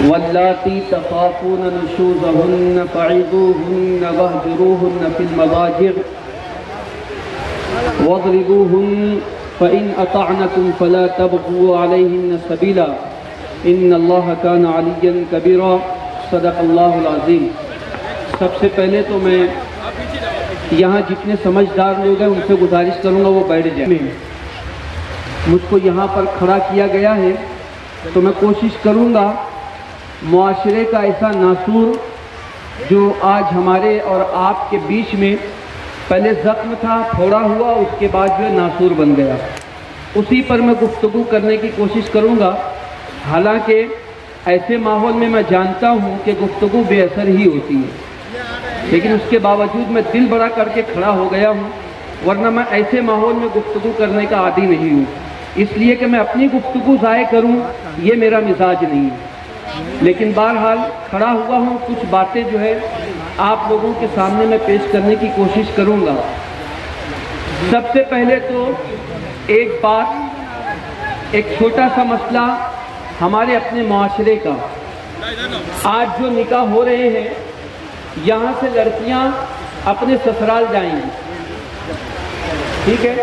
واللاتی تخافون نشوزهن فعظوهن واهجروهن في المضاجع واضربوهن فإن أطعنكم فلا تبغوا عليهن سبيلا إن الله كان عليا كبيرا صدق اللہ العظیم۔ سب سے پہلے تو میں یہاں جتنے سمجھدار لوگ ہیں ان سے گزارش کروں گا وہ بیٹھ جائیں۔ مجھ کو یہاں پر کھڑا کیا گیا ہے تو میں کوشش کروں گا معاشرے کا ایسا ناسور جو آج ہمارے اور آپ کے بیچ میں پہلے زخم تھا، پھوڑا ہوا، اس کے بعد جو ہے ناسور بن گیا، اسی پر میں گفتگو کرنے کی کوشش کروں گا۔ حالانکہ ایسے ماحول میں جانتا ہوں کہ گفتگو بے اثر ہی ہوتی ہے، لیکن اس کے باوجود میں دل بڑا کر کے کھڑا ہو گیا ہوں، ورنہ میں ایسے ماحول میں گفتگو کرنے کا عادی نہیں ہوں، اس لیے کہ میں اپنی گفتگو ضائع کروں یہ میرا مزاج نہیں ہے۔ لیکن بہرحال کھڑا ہوا ہوں، کچھ باتیں جو ہے آپ لوگوں کے سامنے میں پیش کرنے کی کوشش کروں گا۔ سب سے پہلے تو ایک بات، ایک چھوٹا سا مسئلہ ہمارے اپنے معاشرے کا۔ آج جو نکاح ہو رہے ہیں، یہاں سے لڑکیاں اپنے سسرال جائیں گی، ٹھیک ہے،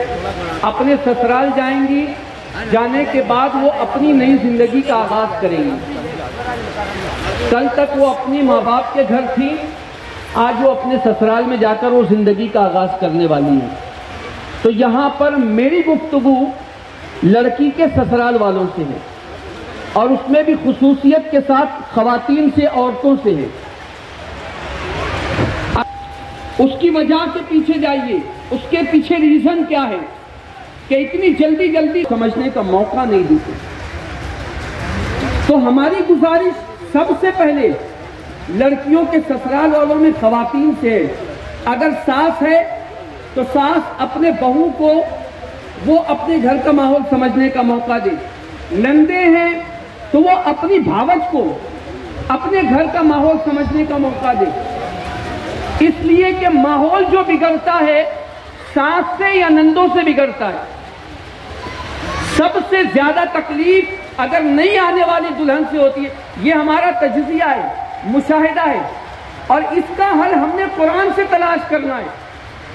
اپنے سسرال جائیں گی، جانے کے بعد وہ اپنی نئی زندگی کا آغاز کریں گی۔ کل تک وہ اپنی ماں باپ کے گھر تھی، آج وہ اپنے سسرال میں جا کر وہ زندگی کا آغاز کرنے والی ہے۔ تو یہاں پر میری گفتگو لڑکی کے سسرال والوں سے ہے، اور اس میں بھی خصوصیت کے ساتھ خواتین سے، عورتوں سے ہے۔ اس کی وجہ کے پیچھے جائیے، اس کے پیچھے ریزن کیا ہے کہ اتنی جلدی سمجھنے کا موقع نہیں دیتے۔ تو ہماری گزارش سب سے پہلے لڑکیوں کے سسرال والوں میں خواتین سے ہے، اگر ساس ہے تو ساس اپنے بہو کو وہ اپنے گھر کا ماحول سمجھنے کا موقع دے، نندے ہیں تو وہ اپنی بھاوج کو اپنے گھر کا ماحول سمجھنے کا موقع دے، اس لیے کہ ماحول جو بگڑتا ہے ساس سے یا نندوں سے بگڑتا ہے۔ سب سے زیادہ تکلیف اگر نہیں آنے والی دلہن سے ہوتی ہے، یہ ہمارا تجزیہ ہے، مشاہدہ ہے، اور اس کا حل ہم نے قرآن سے تلاش کرنا ہے،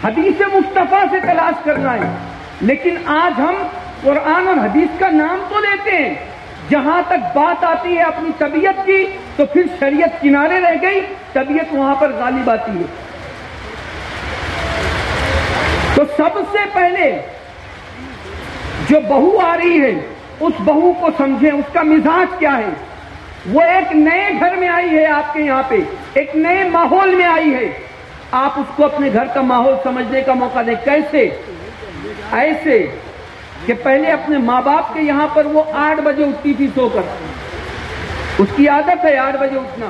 حدیث مصطفیٰ سے تلاش کرنا ہے۔ لیکن آج ہم قرآن اور حدیث کا نام تو لیتے ہیں، جہاں تک بات آتی ہے اپنی طبیعت کی تو پھر شریعت کنارے رہ گئی، طبیعت وہاں پر غالب آتی ہے۔ تو سب سے پہلے جو بہو آ رہی ہے اس بہو کو سمجھیں، اس کا مزاج کیا ہے۔ وہ ایک نئے گھر میں آئی ہے، آپ کے یہاں پہ ایک نئے ماحول میں آئی ہے، آپ اس کو اپنے گھر کا ماحول سمجھنے کا موقع دیں۔ کیسے؟ ایسے کہ پہلے اپنے ماں باپ کے یہاں پر وہ 8 بجے اٹھتی تھی سو کر، اس کی عادت ہے 8 بجے اٹھنا۔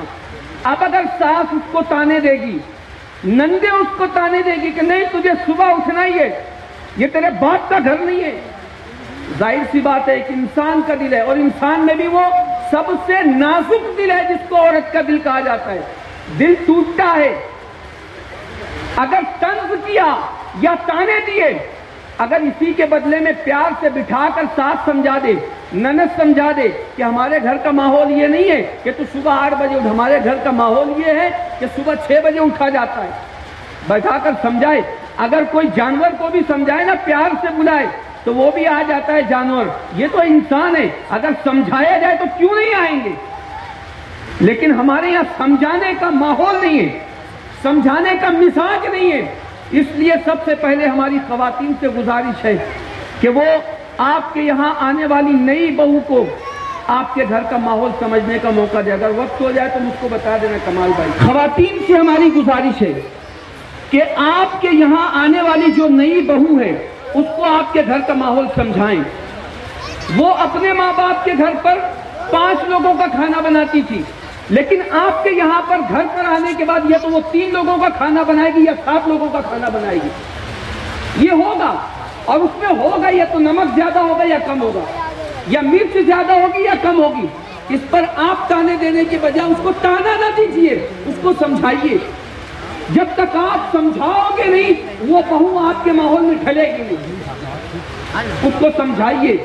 اب اگر ساس اس کو تانے دے گی، نندے اس کو تانے دے گی کہ نہیں تجھے صبح اٹھنا ہی ہے، یہ تیرے باپ کا گھر نہیں ہے، ظاہر سی بات ہے کہ انسان کا دل ہے، اور انسان میں بھی وہ سب سے نازک دل ہے جس کو عورت کا دل کہا جاتا ہے، دل ٹوٹتا ہے۔ اگر طنز کیا یا تانے دیے، اگر اسی کے بدلے میں پیار سے بٹھا کر ساتھ سمجھا دے، نند سمجھا دے کہ ہمارے گھر کا ماحول یہ نہیں ہے کہ تو صبح 8 بجے اٹھ، ہمارے گھر کا ماحول یہ ہے کہ صبح 6 بجے اٹھا جاتا ہے، بیٹھا کر سمجھائے۔ اگر کوئی جانور کو بھی سمجھائے نا، پیار سے بلائے تو وہ بھی آ جاتا ہے جانور، یہ تو انسان ہے، اگر سمجھایا جائے تو کیوں نہیں آئیں گے؟ لیکن ہمارے یہاں سمجھانے کا ماحول نہیں ہے، سمجھانے کا مزاج نہیں ہے۔ اس لیے سب سے پہلے ہماری خواتین سے گزارش ہے کہ وہ آپ کے یہاں آنے والی نئی بہو کو آپ کے گھر کا ماحول سمجھنے کا موقع دے۔ اگر وقت ہو جائے تو مجھ کو بتا دینا کمال بھائی۔ خواتین سے ہماری گزارش ہے کہ آپ کے یہاں آنے والی جو نئی بہو ہے اس کو آپ کے گھر کا ماحول سمجھائیں۔ وہ اپنے ماں باپ کے گھر پر 5 لوگوں کا کھانا بناتی تھی، لیکن آپ کے یہاں پر گھر پر آنے کے بعد یا تو وہ 3 لوگوں کا کھانا بنائے گی یا 7 لوگوں کا کھانا بنائے گی، یہ ہوگا۔ اور اس میں ہوگا یا تو نمک زیادہ ہوگا یا کم ہوگا، یا مرچ زیادہ ہوگی یا کم ہوگی۔ اس پر آپ تانے دینے کے بجائے اس کو تانا نہ دیجیے، اس کو سمجھائیے۔ جب تک آپ سمجھاؤ گے نہیں وہ بہو آپ کے ماحول میں ڈھلے گی نہیں، اس کو سمجھائیے۔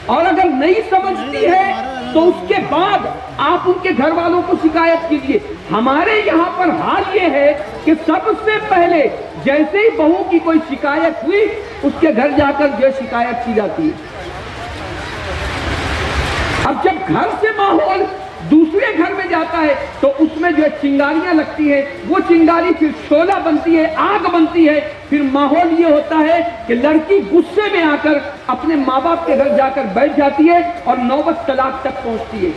اور اگر نہیں سمجھتی ہے تو اس کے بعد آپ ان کے گھر والوں کو شکایت کیجیے. ہمارے یہاں پر حال یہ ہے کہ سب سے پہلے جیسے ہی بہو کی کوئی شکایت ہوئی اس کے گھر جا کر جو شکایت کی جاتی ہے. اب جب گھر سے ماحول دوسرے گھر میں جاتا ہے تو اس میں جو چنگاریاں لگتی ہے وہ چنگاری پھر شعلہ بنتی ہے, آگ بنتی ہے. پھر ماحول یہ ہوتا ہے کہ لڑکی غصے میں آ کر اپنے ماں باپ کے گھر جا کر بیٹھ جاتی ہے اور نوبت طلاق تک پہنچتی ہے.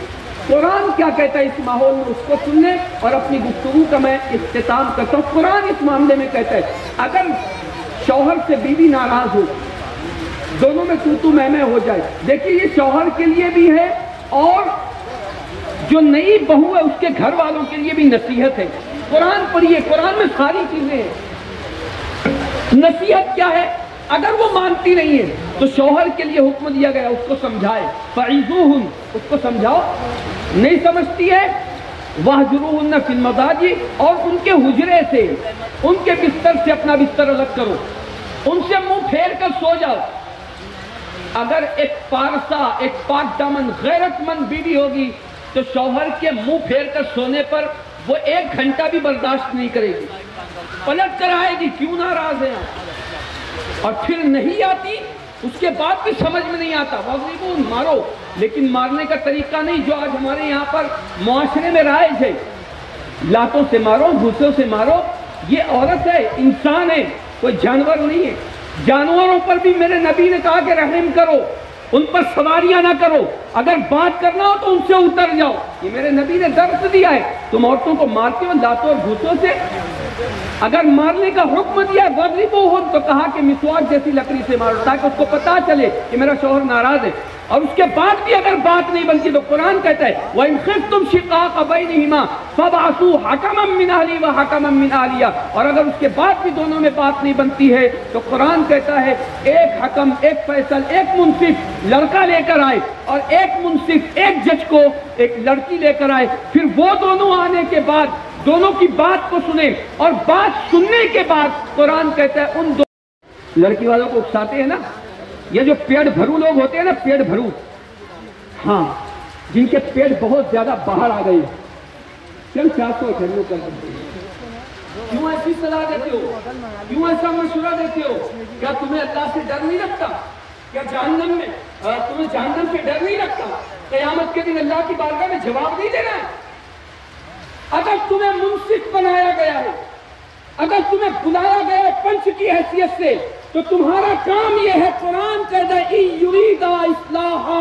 قرآن کیا کہتا ہے اس ماحول میں, اس کو سننے اور اپنی گفتگو کا میں اختتام کرتا ہوں. قرآن اس معاملے میں کہتا ہے اگر شوہر سے بیوی ناراض ہو, دونوں میں تو میں ہو جائے. دیکھیے یہ شوہر کے لیے بھی ہے اور جو نئی بہو ہے اس کے گھر والوں کے لیے بھی نصیحت ہے. قرآن پڑھیے, قرآن میں ساری چیزیں ہیں. نصیحت کیا ہے؟ اگر وہ مانتی نہیں ہے تو شوہر کے لیے حکم دیا گیا اس کو سمجھائے. فعظوہن, اس کو سمجھاؤ. نہیں سمجھتی ہے واہجروہن فی المضاجع, اور ان کے حجرے سے, ان کے بستر سے اپنا بستر الگ کرو, ان سے منہ پھیر کر سو جاؤ. اگر ایک پارسا, ایک پاک دامن غیرت مند بیوی ہوگی تو شوہر کے منہ پھیر کر سونے پر وہ 1 گھنٹہ بھی برداشت نہیں کرے گی, پلٹ کر آئے گی کیوں ناراض ہیں آپ. اور پھر نہیں آتی اس کے بعد بھی سمجھ میں نہیں آتا وہ مارو, لیکن مارنے کا طریقہ نہیں جو آج ہمارے یہاں پر معاشرے میں رائج ہے. لاتوں سے مارو, گھوسوں سے مارو. یہ عورت ہے, انسان ہے, کوئی جانور نہیں ہے. جانوروں پر بھی میرے نبی نے کہا کہ رحم کرو, ان پر سواریاں نہ کرو. اگر بات کرنا ہو تو ان سے اتر جاؤ. یہ میرے نبی نے درس دیا ہے. تم عورتوں کو مارتے ہو لاتوں اور گھوسوں سے. اگر مارنے کا حکم دیا وَضْرِبُوهُنْ تو کہا کہ مسواک جیسی لکڑی سے مارو تاکہ اس کو پتا چلے کہ میرا شوہر ناراض ہے. اور اس کے بعد بھی اگر بات نہیں بنتی تو قرآن کہتا ہے وَإِنْ خِفْتُمْ شِقَاقَ بَيْنِهِمَا فَابْعَثُوا حَكَمًا مِّنْ أَهْلِهِ وَحَكَمًا مِّنْ أَهْلِهَا. اور اگر اس کے بعد بھی دونوں میں بات نہیں بنتی ہے تو قرآن کہتا ہے ایک حکم, ایک فیصل, ایک منصف لڑکا لے کر آئے اور ایک منصف, ایک جج کو ایک لڑکی لے کر آئے. پھر وہ دونوں آنے کے بعد دونوں کی بات کو سنیں, اور بات سننے کے بعد قرآن کہتا ہے ان دو لڑکی والوں کو اکساتے ہیں نا, یہ جو پیڑ بھرو لوگ ہوتے ہیں نا, پیڑ بھرو, ہاں, جن کے پیڑ بہت زیادہ باہر آ گئے, کیوں 400 گھروں کر دیتے ہیں. کیوں ایسی صلاح دیتے ہو, کیوں ایسا مشورہ دیتے ہو؟ کیا تمہیں اللہ سے ڈر نہیں لگتا؟ کیا جہنم میں تمہیں جہنم سے ڈر نہیں لگتا؟ قیامت کے دن اللہ کی بارگاہ میں جواب نہیں دینا ہے؟ اگر تمہیں منصف بنایا گیا ہے, اگر تمہیں بلایا گیا ہے پنچ کی حیثیت سے, تو تمہارا کام یہ ہے, قرآن کہتا ہے یریدا اصلاحا,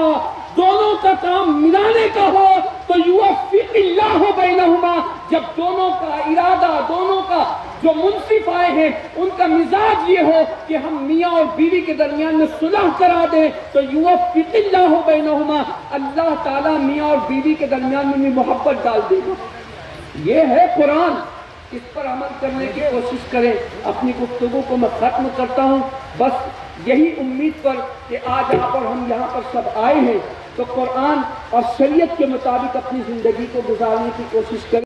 دونوں کا کام ملانے کا ہو تو یوفق اللہ بینہما. جب دونوں کا ارادہ, دونوں کا جو منصف آئے ہیں ان کا مزاج یہ ہو کہ ہم میاں اور بیوی کے درمیان میں صلح کرا دیں تو یوفق اللہ بینہما, اللہ تعالیٰ میاں اور بیوی کے درمیان میں محبت ڈال دے گا. یہ ہے قرآن, اس پر عمل کرنے کی کوشش کریں. اپنی گفتگو کو میں ختم کرتا ہوں بس یہی امید پر کہ آج ہم یہاں پر سب آئے ہیں تو قرآن اور شریعت کے مطابق اپنی زندگی کو گزارنے کی کوشش کریں.